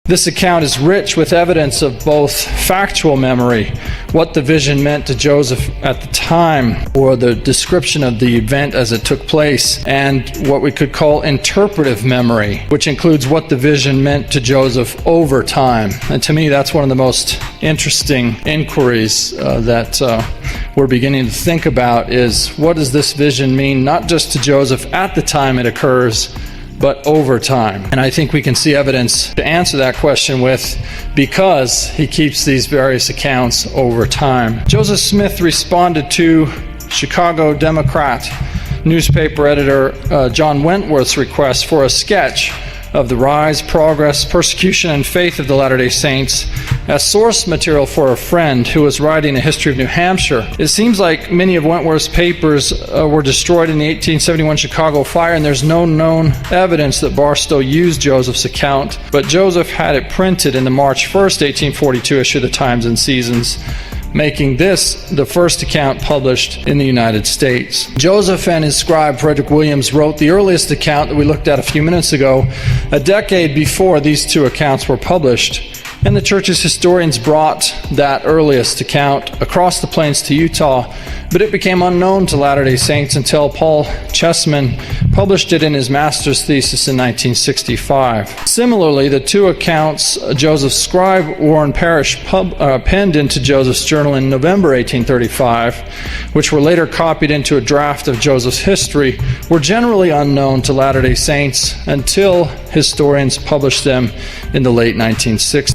This account is rich with evidence of both factual memory, what the vision meant to Joseph at the time, or the description of the event as it took place, and what we could call interpretive memory, which includes what the vision meant to Joseph over time. And to me, that's one of the most interesting inquiries that we're beginning to think about, is what does this vision mean, not just to Joseph at the time it occurs, but over time. And I think we can see evidence to answer that question with, because he keeps these various accounts over time. Joseph Smith responded to Chicago Democrat newspaper editor John Wentworth's request for a sketch of the rise, progress, persecution, and faith of the Latter-day Saints as source material for a friend who was writing a history of New Hampshire. It seems like many of Wentworth's papers were destroyed in the 1871 Chicago fire, and there's no known evidence that Barstow used Joseph's account, but Joseph had it printed in the March 1st, 1842 issue of the Times and Seasons, making this the first account published in the United States. Joseph and his scribe Frederick Williams wrote the earliest account that we looked at a few minutes ago, a decade before these two accounts were published. And the church's historians brought that earliest account across the plains to Utah, but it became unknown to Latter-day Saints until Paul Chessman published it in his master's thesis in 1965. Similarly, the two accounts Joseph's scribe Warren Parrish penned into Joseph's journal in November 1835, which were later copied into a draft of Joseph's history, were generally unknown to Latter-day Saints until historians published them in the late 1960s.